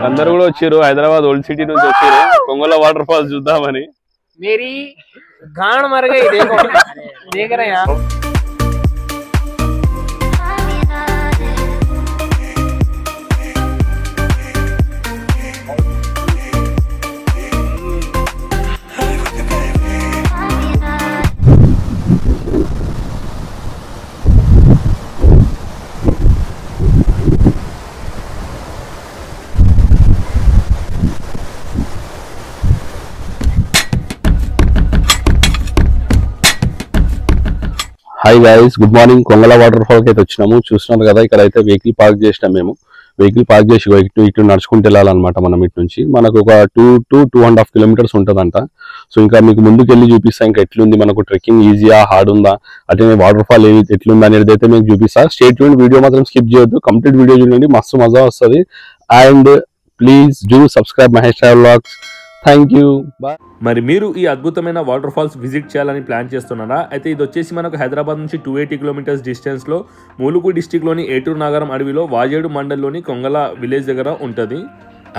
అందరూ కూడా వచ్చారు హైదరాబాద్ ఓల్డ్ సిటీ నుంచి వచ్చారు కొంగల వాటర్ ఫాల్స్ చూద్దామని मेरी गांड मर गई देखो देख रहे हैं hi guys good morning Kongala waterfall కి అయితే వచ్చినాము చూస్తున్నారు కదా ఇక్కడ అయితే వెహికల్ పార్క్ చేసినాం మేము వెహికల్ పార్క్ చేసి ఇటు నడుచుకుంటూ వెళ్ళాలన్నమాట మనం ఇటు నుంచి మనకు ఒక 2.5 కిలోమీటర్స్ ఉంటుందంట సో ఇంకా మీకు ముందుకు వెళ్ళి చూపిస్తా ఇంకా ఎట్లుంది మనకు ట్రెక్కింగ్ ఈజీయా హార్డ్ ఉందా అట్లనే వాటర్ ఫాల్ ఎట్లుంది అనేది అయితే మీకు చూపిస్తా స్టే ట్యూన్ వీడియో మాత్రం స్కిప్ చేయొద్దు కంప్లీట్ వీడియో చూడండి మస్తు మజా వస్తుంది and please do subscribe Mahesh travel vlogs thank you bye. మరి మీరు ఈ అద్భుతమైన వాటర్ ఫాల్స్ విజిట్ చేయాలని ప్లాన్ చేస్తున్నారా? అయితే ఇది వచ్చేసి మనకు హైదరాబాద్ నుంచి 280 కిలోమీటర్స్ డిస్టెన్స్లో ములుగు డిస్టిక్లోని ఏటూరు నాగరం అడవిలో వాజేడు మండలంలోని కొంగల విలేజ్ దగ్గర ఉంటుంది.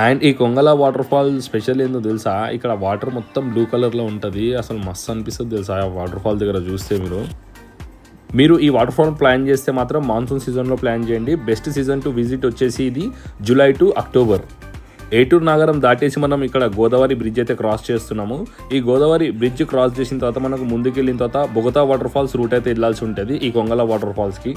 అండ్ ఈ కొంగల వాటర్ ఫాల్ స్పెషల్ ఏందో తెలుసా, ఇక్కడ వాటర్ మొత్తం బ్లూ కలర్లో ఉంటుంది. అసలు మస్తు అనిపిస్తుంది తెలుసా ఆ వాటర్ ఫాల్ దగ్గర చూస్తే. మీరు ఈ వాటర్ ఫాల్ ప్లాన్ చేస్తే మాత్రం మాన్సూన్ సీజన్లో ప్లాన్ చేయండి. బెస్ట్ సీజన్ టు విజిట్ వచ్చేసి ఇది జూలై టు అక్టోబర్. ఏటూరు నగరం దాటేసి మనం ఇక్కడ గోదావరి బ్రిడ్జ్ అయితే క్రాస్ చేస్తున్నాము. ఈ గోదావరి బ్రిడ్జ్ క్రాస్ చేసిన తర్వాత మనకు ముందుకు వెళ్ళిన తర్వాత బొగతా వాటర్ ఫాల్స్ రూట్ అయితే వెళ్ళాల్సి ఉంటుంది ఈ కొంగల వాటర్ ఫాల్స్కి.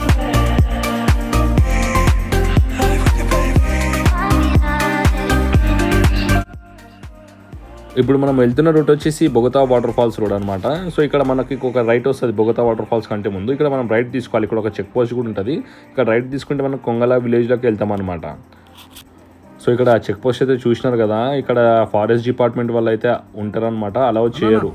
ఇప్పుడు మనం వెళ్తున్న రూట్ వచ్చేసి బొగతా వాటర్ ఫాల్స్ రోడ్ అనమాట. సో ఇక్కడ మనకి ఒక రైట్ వస్తుంది బొగతా వాటర్ ఫాల్స్ కంటే ముందు. ఇక్కడ మనం రైట్ తీసుకోవాలి. ఇక్కడ ఒక చెక్ పోస్ట్ కూడా ఉంటుంది. ఇక్కడ రైట్ తీసుకుంటే మనం కొంగల విలేజ్లోకి వెళ్తాం అనమాట. సో ఇక్కడ చెక్ పోస్ట్ అయితే చూసినారు కదా, ఇక్కడ ఫారెస్ట్ డిపార్ట్మెంట్ వాళ్ళు అయితే ఉంటారనమాట, అలౌ చేయరు.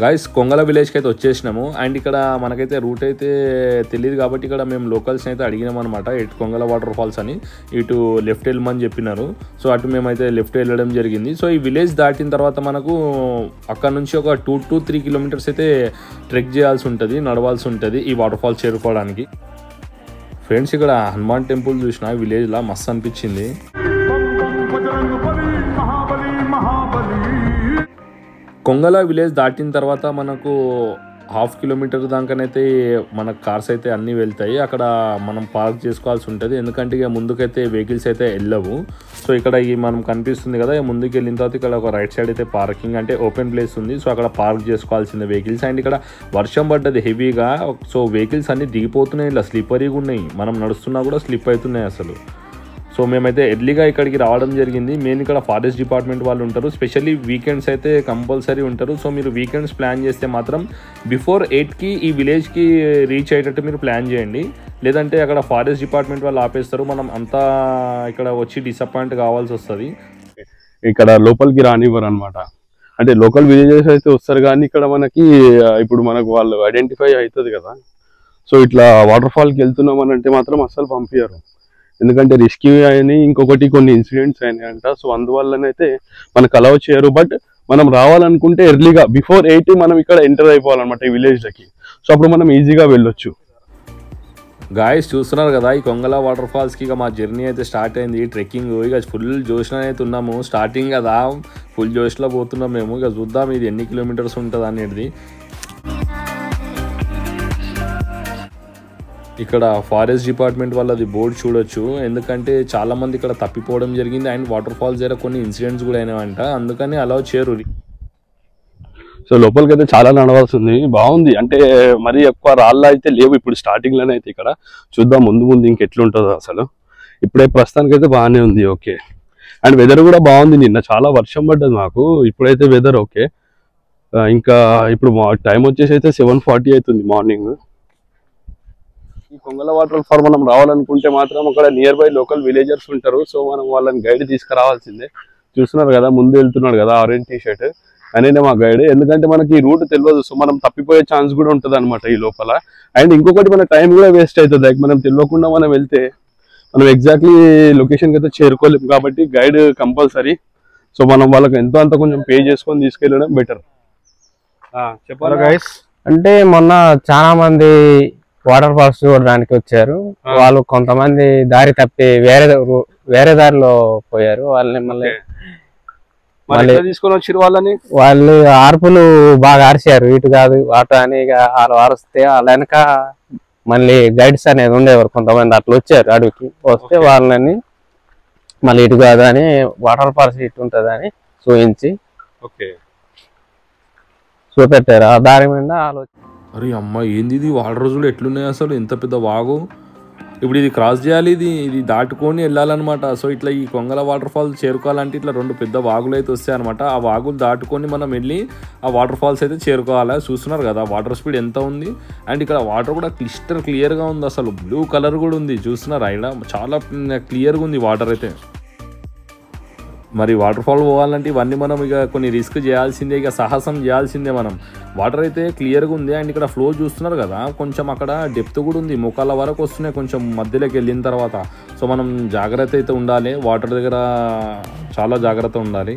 గాయస్ కొంగల విలేజ్కి అయితే వచ్చేసినాము. అండ్ ఇక్కడ మనకైతే రూట్ అయితే తెలియదు కాబట్టి ఇక్కడ మేము లోకల్స్ని అయితే అడిగినాం అనమాట. ఇటు కొంగల వాటర్ ఫాల్స్ అని ఇటు లెఫ్ట్ వెళ్ళమని చెప్పినారు. సో అటు మేమైతే లెఫ్ట్ వెళ్ళడం జరిగింది. సో ఈ విలేజ్ దాటిన తర్వాత మనకు అక్కడ నుంచి ఒక 2 to 3 కిలోమీటర్స్ అయితే ట్రెక్ చేయాల్సి ఉంటుంది, నడవాల్సి ఉంటుంది ఈ వాటర్ ఫాల్స్ చేరుకోవడానికి. ఫ్రెండ్స్ ఇక్కడ హనుమాన్ టెంపుల్ చూసిన విలేజ్లో మస్తు అనిపించింది. కొంగల విలేజ్ దాటిన తర్వాత మనకు 1/2 కిలోమీటర్ దాకానైతే మన కార్స్ అయితే అన్నీ వెళ్తాయి. అక్కడ మనం పార్క్ చేసుకోవాల్సి ఉంటుంది, ఎందుకంటే ఇక ముందుకైతే వెహికల్స్ అయితే వెళ్ళవు. సో ఇక్కడ ఈ మనం కనిపిస్తుంది కదా, ముందుకు వెళ్ళిన తర్వాత ఇక్కడ ఒక రైట్ సైడ్ అయితే పార్కింగ్ అంటే ఓపెన్ ప్లేస్ ఉంది. సో అక్కడ పార్క్ చేసుకోవాల్సిందే వెహికల్స్. అండ్ ఇక్కడ వర్షం పడ్డది హెవీగా, సో వెహికల్స్ అన్నీ దిగిపోతున్నాయి, ఇలా స్లిప్పరీగా ఉన్నాయి. మనం నడుస్తున్నా కూడా స్లిప్ అవుతున్నాయి అసలు. సో మేమైతే ఎర్లీగా ఇక్కడికి రావడం జరిగింది. మెయిన్ ఇక్కడ ఫారెస్ట్ డిపార్ట్మెంట్ వాళ్ళు ఉంటారు, స్పెషల్లీ వీకెండ్స్ అయితే కంపల్సరీ ఉంటారు. సో మీరు వీకెండ్స్ ప్లాన్ చేస్తే మాత్రం బిఫోర్ 8కి ఈ విలేజ్కి రీచ్ అయ్యేటట్టు మీరు ప్లాన్ చేయండి. లేదంటే అక్కడ ఫారెస్ట్ డిపార్ట్మెంట్ వాళ్ళు ఆపేస్తారు, మనం అంతా ఇక్కడ వచ్చి డిసప్పాయింట్ కావాల్సి వస్తుంది. ఇక్కడ లోపలికి రానివ్వరు అనమాట. అంటే లోకల్ విలేజెస్ అయితే వస్తారు కానీ ఇక్కడ మనకి ఇప్పుడు మనకు వాళ్ళు ఐడెంటిఫై అవుతుంది కదా. సో ఇట్లా వాటర్ ఫాల్కి వెళ్తున్నాం అని అంటే మాత్రం అస్సలు పంపించారు, ఎందుకంటే రిస్కీ అని ఇంకొకటి కొన్ని ఇన్సిడెంట్స్ అయినాయంట. సో అందువల్లనైతే మనకు అలౌ చేయరు. బట్ మనం రావాలనుకుంటే ఎర్లీగా బిఫోర్ 8 మనం ఇక్కడ ఎంటర్ అయిపోవాలన్నమాట ఈ విలేజ్లకి. సో అప్పుడు మనం ఈజీగా వెళ్ళొచ్చు. గాయస్ చూస్తున్నారు కదా, ఈ కొంగల వాటర్ ఫాల్స్కి ఇక మా జర్నీ అయితే స్టార్ట్ అయింది. ట్రెక్కింగ్ ఇక ఫుల్ జోష్లో అయితే ఉన్నాము. స్టార్టింగ్ కదా ఫుల్ జోష్లో పోతున్నాం మేము. ఇక చూద్దాం ఇది ఎన్ని కిలోమీటర్స్ ఉంటుంది అనేది. ఇక్కడ ఫారెస్ట్ డిపార్ట్మెంట్ వాళ్ళది బోర్డు చూడొచ్చు, ఎందుకంటే చాలా మంది ఇక్కడ తప్పిపోవడం జరిగింది. అండ్ వాటర్ ఫాల్స్ దగ్గర కొన్ని ఇన్సిడెంట్స్ కూడా అయినాయంట, అందుకని అలౌ చేయరు. సో లోపలికి అయితే చాలా నడవాల్సి ఉంది. బాగుంది, అంటే మరి ఎక్కువ రాళ్ళు అయితే లేవు ఇప్పుడు స్టార్టింగ్ లోనే. అయితే ఇక్కడ చూద్దాం ముందు ముందు ఇంకెట్లుంటుందో అసలు. ఇప్పుడే ప్రస్తుతానికి అయితే బాగానే ఉంది, ఓకే. అండ్ వెదర్ కూడా బాగుంది. నిన్న చాలా వర్షం పడ్డది మాకు, ఇప్పుడైతే వెదర్ ఓకే. ఇంకా ఇప్పుడు టైం వచ్చేసి అయితే 7:40 అవుతుంది మార్నింగ్. ఈ కొంగల వాటర్ ఫాల్ మనం రావాలనుకుంటే మాత్రం అక్కడ నియర్ బై లోకల్ విలేజర్స్ ఉంటారు. సో మనం వాళ్ళని గైడ్ తీసుకురావాల్సిందే. చూస్తున్నారు కదా ముందు వెళ్తున్నాడు కదా ఆరెంజ్ టీ-షర్ట్, అనేనే మా గైడ్. ఎందుకంటే మనకి ఈ రూట్ తెలియదు, సో మనం తప్పిపోయే ఛాన్స్ కూడా ఉంటుంది అనమాట ఈ లోపల. అండ్ ఇంకొకటి మన టైం కూడా వేస్ట్ అవుతుంది. మనం తెలియకుండా మనం వెళ్తే మనం ఎగ్జాక్ట్లీ లొకేషన్కి అయితే చేరుకోలేము. కాబట్టి గైడ్ కంపల్సరీ. సో మనం వాళ్ళకి ఎంతో అంత కొంచెం పే చేసుకొని తీసుకెళ్ళడం బెటర్. చెప్పాలి గైస్, అంటే మొన్న చాలా మంది వాటర్ ఫాల్స్ చూడడానికి వచ్చారు. వాళ్ళు కొంతమంది దారి తప్పి వేరే దారిలో పోయారు. వాళ్ళని మళ్ళీ తీసుకొని వచ్చారు వాళ్ళు ఆర్పులు బాగా ఆర్చారు. ఇటు కాదు అటు అని వాళ్ళు ఆరుస్తే వాళ్ళ వెనక మళ్ళీ గైడ్స్ అనేది ఉండేవారు. కొంతమంది అట్లా వచ్చారు అడవికి. వస్తే వాళ్ళని మళ్ళీ ఇటు కాదు అని వాటర్ ఫాల్స్ ఇటు ఉంటుంది అని చూపించి చూపెట్టారు. ఆ దారి మీద అరే అమ్మ ఏంది ఇది వాటర్ రోజులు ఎట్లున్నాయి అసలు, ఎంత పెద్ద వాగు. ఇప్పుడు ఇది క్రాస్ చేయాలి, ఇది దాటుకొని వెళ్ళాలన్నమాట. సో ఇట్లా ఈ కొంగల వాటర్ ఫాల్ చేరుకోవాలంటే ఇట్లా 2 పెద్ద వాగులు అయితే వస్తాయి అనమాట. ఆ వాగులు దాటుకొని మనం వెళ్ళి ఆ వాటర్ ఫాల్స్ అయితే చేరుకోవాలి. చూస్తున్నారు కదా వాటర్ స్పీడ్ ఎంత ఉంది. అండ్ ఇక్కడ వాటర్ కూడా క్లియర్గా ఉంది, అసలు బ్లూ కలర్ కూడా ఉంది. చూస్తున్నారా ఇక్కడ చాలా క్లియర్గా ఉంది వాటర్ అయితే. మరి వాటర్ ఫాల్ పోవాలంటే ఇవన్నీ మనం ఇక కొన్ని రిస్క్ చేయాల్సిందే, ఇక సాహసం చేయాల్సిందే మనం. వాటర్ అయితే క్లియర్గా ఉంది. అండ్ ఇక్కడ ఫ్లో చూస్తున్నారు కదా, కొంచెం అక్కడ డెప్త్ కూడా ఉంది, మోకాళ్ళ వరకు వస్తున్నాయి కొంచెం మధ్యలోకి వెళ్ళిన తర్వాత. సో మనం జాగ్రత్త అయితే ఉండాలి, వాటర్ దగ్గర చాలా జాగ్రత్త ఉండాలి.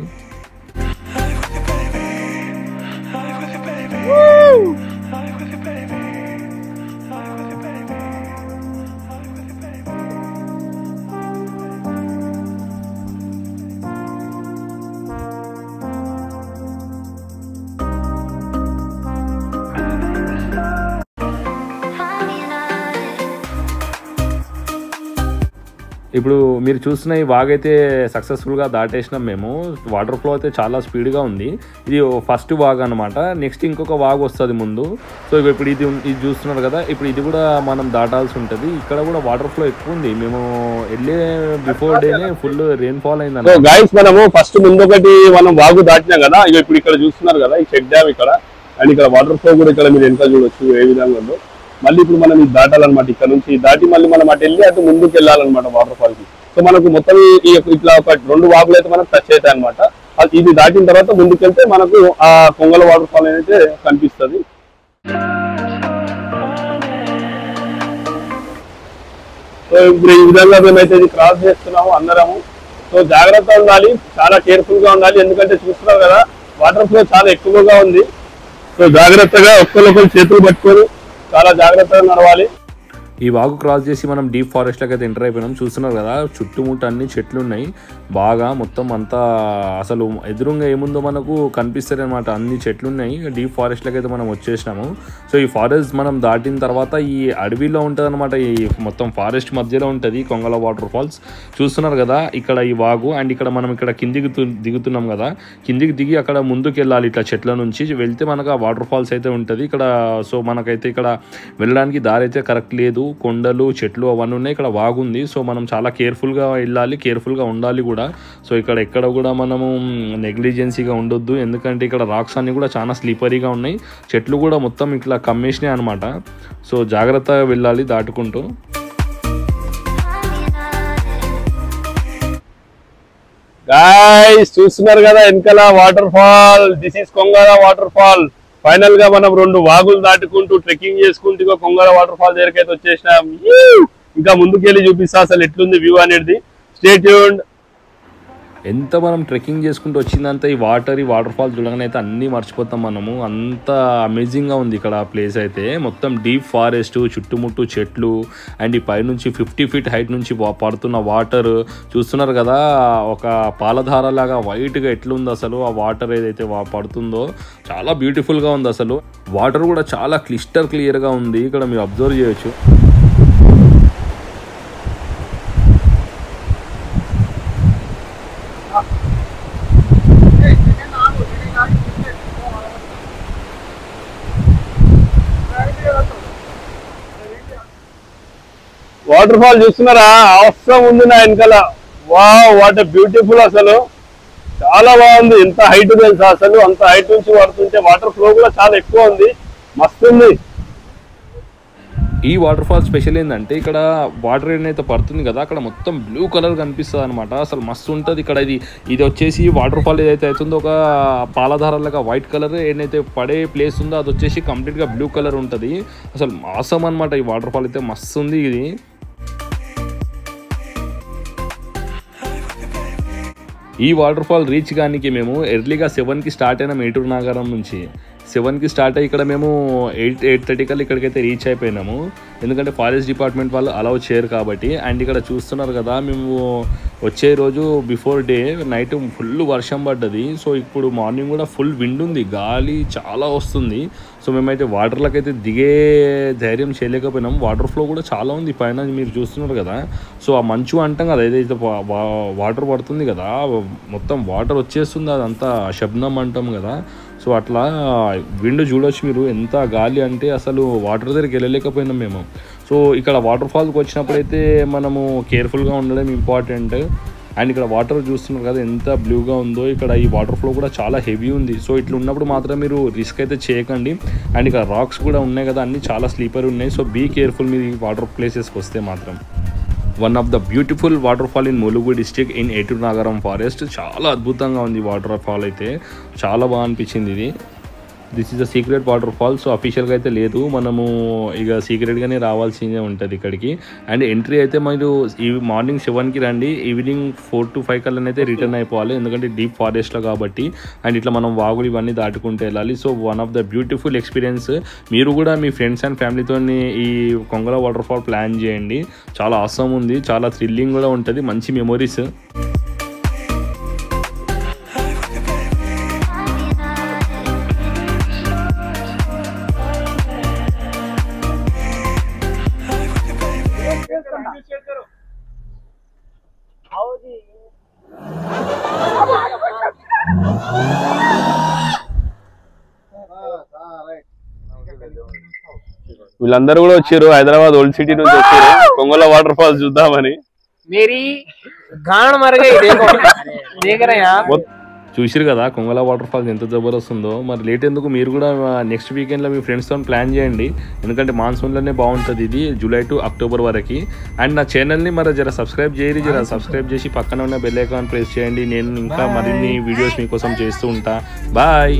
ఇప్పుడు మీరు చూస్తున్న ఈ వాగ్ అయితే సక్సెస్ఫుల్గా దాటేసినాం మేము. వాటర్ ఫ్లో అయితే చాలా స్పీడ్గా ఉంది. ఇది ఫస్ట్ వాగ్ అనమాట. నెక్స్ట్ ఇంకొక వాగ్ వస్తుంది ముందు. సో ఇప్పుడు ఇది చూస్తున్నారు కదా, ఇప్పుడు ఇది కూడా మనం దాటాల్సి ఉంటుంది. ఇక్కడ కూడా వాటర్ ఫ్లో ఎక్కువ ఉంది. మేము వెళ్ళే బిఫోర్ డేనే ఫుల్ రెయిన్ ఫాల్ అయింది. గైస్ మనము ఫస్ట్ ముందు ఒకటి మనం వాగు దాటినాం కదా, ఇక ఇప్పుడు ఇక్కడ చూస్తున్నారు కదా ఈ చెక్ డ్యామ్ ఇక్కడ. అండ్ ఇక్కడ వాటర్ ఫ్లో కూడా ఇక్కడ మీరు ఎంత చూడొచ్చు ఏ విధంగా ఉందో. మళ్ళీ ఇప్పుడు మనం ఇది దాటాలన్నమాట. ఇక్కడ నుంచి దాటి మళ్ళీ మనం అటు వెళ్ళి అటు ముందుకు వెళ్ళాలన్నమాట వాటర్ ఫాల్ కి. సో మనకు మొత్తం ఇట్లా ఒక 2 వాగులు అయితే మనకు టచ్ అవుతాయి అనమాట. ఇది దాటిన తర్వాత ముందుకు వెళ్తే మనకు ఆ కొంగల వాటర్ ఫాల్ అయితే కనిపిస్తుంది. సో ఇప్పుడు ఈ విధంగా మేమైతే ఇది క్రాస్ చేస్తున్నాము అందరము. సో జాగ్రత్త ఉండాలి, చాలా కేర్ఫుల్ గా ఉండాలి. ఎందుకంటే చూస్తున్నాం కదా వాటర్ ఫ్లో చాలా ఎక్కువగా ఉంది. సో జాగ్రత్తగా ఒక్కరొకరు చేతులు పట్టుకొని చాలా జాగ్రత్తగా నడవాలి. ఈ వాగు క్రాస్ చేసి మనం డీప్ ఫారెస్ట్లోకి అయితే ఎంటర్ అయిపోయినాం. చూస్తున్నారు కదా చుట్టుముట్టు అన్ని చెట్లు ఉన్నాయి బాగా, మొత్తం అంతా అసలు ఎదురుగా ఏముందో మనకు కనిపిస్తుంది అనమాట. అన్ని చెట్లు ఉన్నాయి. డీప్ ఫారెస్ట్లోకి అయితే మనం వచ్చేసినాము. సో ఈ ఫారెస్ట్ మనం దాటిన తర్వాత ఈ అడవిలో ఉంటుంది అనమాట. ఈ మొత్తం ఫారెస్ట్ మధ్యలో ఉంటుంది కొంగల వాటర్ ఫాల్స్. చూస్తున్నారు కదా ఇక్కడ ఈ వాగు. అండ్ ఇక్కడ మనం ఇక్కడ కిందికి దిగుతున్నాం కదా, కిందికి దిగి అక్కడ ముందుకు వెళ్ళాలి. ఇట్లా చెట్ల నుంచి వెళ్తే మనకు ఆ వాటర్ ఫాల్స్ అయితే ఉంటుంది ఇక్కడ. సో మనకైతే ఇక్కడ వెళ్ళడానికి దారి అయితే కరెక్ట్ లేదు, కొండలు చెట్లు అవన్నీ ఉన్నాయి. ఇక్కడ వాగుంది. సో మనం చాలా కేర్ఫుల్గా వెళ్ళాలి, కేర్ఫుల్గా ఉండాలి కూడా. సో ఇక్కడ ఎక్కడ కూడా మనము నెగ్లిజెన్సీగా ఉండొద్దు. ఎందుకంటే ఇక్కడ రాక్స్ అన్ని కూడా చాలా స్లీపరీగా ఉన్నాయి. చెట్లు కూడా మొత్తం ఇట్లా కమ్మేసినాయి అనమాట. సో జాగ్రత్తగా వెళ్ళాలి దాటుకుంటూ. గైస్ చూస్తున్నారు కదా వెనకాల waterfall. This is Kongala waterfall. Final గా మనం 2 వాగులు దాటుకుంటూ ట్రెక్కింగ్ చేసుకుంటూ ఇక కొంగల వాటర్ ఫాల్ దగ్గరకైతే వచ్చేసినాం. ఇంకా ముందుకెళ్ళి చూపిస్తా అసలు ఎట్లుంది వ్యూ అనేది. Stay tuned. ఎంత మనం ట్రెక్కింగ్ చేసుకుంటూ వచ్చిందంతా ఈ వాటర్ ఫాల్ చూడగానే అయితే అన్నీ మర్చిపోతాం మనము. అంత అమేజింగ్గా ఉంది ఇక్కడ ప్లేస్ అయితే. మొత్తం డీప్ ఫారెస్ట్, చుట్టుముట్టు చెట్లు, అండ్ ఈ పైనుంచి 50 ఫీట్ హైట్ నుంచి పడుతున్న వాటర్ చూస్తున్నారు కదా. ఒక పాలధార లాగా వైట్గా ఎట్లుంది అసలు ఆ వాటర్ ఏదైతే పడుతుందో, చాలా బ్యూటిఫుల్గా ఉంది అసలు. వాటర్ కూడా చాలా క్లియర్గా ఉంది. ఇక్కడ మీరు అబ్జర్వ్ చేయొచ్చు. వాటర్ ఫాల్ చూస్తున్నారా, అవసరం ఉంది నా వెనకాల. వావ్ వాట్ బ్యూటిఫుల్, అసలు చాలా బాగుంది. ఎంత హైట్ తెలుసా అసలు, అంత హైట్ నుంచి పడుతుంటే వాటర్ ఫ్లో కూడా చాలా ఎక్కువ ఉంది, మస్తు ఉంది. ఈ వాటర్ ఫాల్ స్పెషల్ ఏంటంటే ఇక్కడ వాటర్ ఏదైతే పడుతుంది కదా అక్కడ మొత్తం బ్లూ కలర్ కనిపిస్తుంది అనమాట. అసలు మస్తు ఉంటుంది ఇక్కడ. ఇది వచ్చేసి వాటర్ ఫాల్ ఏదైతే అవుతుందో ఒక పాలధారలాగా వైట్ కలర్ ఏదైతే పడే ప్లేస్ ఉందో అది వచ్చేసి కంప్లీట్గా బ్లూ కలర్ ఉంటుంది. అసలు మాసం అనమాట. ఈ వాటర్ ఫాల్ అయితే మస్తు ఉంది. ఇది ఈ వాటర్ ఫాల్ రీచ్ కానీ మేము ఎర్లీగా 7కి స్టార్ట్ అయినాం ఏటూరు నాగారం నుంచి. 7కి స్టార్ట్ అయ్యి ఇక్కడ మేము 8:30 కల్లా ఇక్కడికైతే రీచ్ అయిపోయినాము. ఎందుకంటే ఫారెస్ట్ డిపార్ట్మెంట్ వాళ్ళు అలౌ చేయరు కాబట్టి. అండ్ ఇక్కడ చూస్తున్నారు కదా, మేము వచ్చే రోజు బిఫోర్ డే నైట్ ఫుల్ వర్షం పడ్డది. సో ఇప్పుడు మార్నింగ్ కూడా ఫుల్ విండ్ ఉంది, గాలి చాలా వస్తుంది. సో మేమైతే వాటర్లోకి అయితే దిగే ధైర్యం చేయలేకపోయినాం. వాటర్ ఫ్లో కూడా చాలా ఉంది పైన, మీరు చూస్తున్నారు కదా. సో ఆ మంచు అంటాం కదా, ఏదైతే వాటర్ పడుతుంది కదా, మొత్తం వాటర్ వచ్చేస్తుంది, అదంతా శబ్దం అంటాం కదా. సో అట్లా విండ్ చూడొచ్చు మీరు, ఎంత గాలి అంటే అసలు వాటర్ దగ్గరికి వెళ్ళలేకపోయినాం మేము. సో ఇక్కడ వాటర్ ఫాల్కి వచ్చినప్పుడు అయితే మనము కేర్ఫుల్గా ఉండడం ఇంపార్టెంట్. అండ్ ఇక్కడ వాటర్ చూస్తున్నారు కదా ఎంత బ్లూగా ఉందో. ఇక్కడ ఈ వాటర్ ఫ్లో కూడా చాలా హెవీ ఉంది. సో ఇట్లా ఉన్నప్పుడు మాత్రం మీరు రిస్క్ అయితే చేయకండి. అండ్ ఇక్కడ రాక్స్ కూడా ఉన్నాయి కదా, అన్నీ చాలా స్లీపర్ ఉన్నాయి. సో బీ కేర్ఫుల్ మీరు ఈ వాటర్ ప్లేసెస్కి వస్తే మాత్రం. One of the beautiful water fall in Mulugu district in Eturu Nagaram forest. చాలా అద్భుతంగా ఉంది వాటర్ ఫాల్ అయితే, చాలా బాగా అనిపించింది ఇది. This is the secret water fall. So అఫీషియల్గా అయితే లేదు, మనము ఇక సీక్రెట్గానే రావాల్సిందే ఉంటుంది ఇక్కడికి. అండ్ ఎంట్రీ అయితే మీరు ఈ మార్నింగ్ 7కి రండి, ఈవినింగ్ 4 to 5 కల్లానైతే రిటర్న్ అయిపోవాలి, ఎందుకంటే డీప్ ఫారెస్ట్లో కాబట్టి. అండ్ ఇట్లా మనం వాగులు ఇవన్నీ దాటుకుంటూ వెళ్ళాలి. So one of the beautiful experience. మీరు కూడా మీ ఫ్రెండ్స్ అండ్ ఫ్యామిలీతో ఈ కొంగల వాటర్ ఫాల్ ప్లాన్ చేయండి. చాలా ఆసమ్ ఉంది, చాలా థ్రిల్లింగ్ కూడా ఉంటుంది, మంచి మెమొరీస్. వీళ్ళందరూ కూడా వచ్చారు, హైదరాబాద్ ఓల్డ్ సిటీ నుంచి వచ్చారు కొంగల వాటర్ ఫాల్స్ చూద్దామని. చూసిరు కదా కొంగల వాటర్ ఫాల్స్ ఎంత జబర్దస్త్ ఉందో. మరి లేట్ ఎందుకు, మీరు కూడా నెక్స్ట్ వీకెండ్లో మీ ఫ్రెండ్స్తో ప్లాన్ చేయండి, ఎందుకంటే మాన్సూన్లోనే బాగుంటుంది ఇది, జూలై టు అక్టోబర్ వరకు. అండ్ నా ఛానల్ని మరి జర సబ్స్క్రైబ్ చేయరు, జర సబ్స్క్రైబ్ చేసి పక్కన ఉన్న బెల్ ఐకాన్ ప్రెస్ చేయండి. నేను ఇంకా మరిన్ని వీడియోస్ మీకోసం చేస్తూ ఉంటా. బాయ్.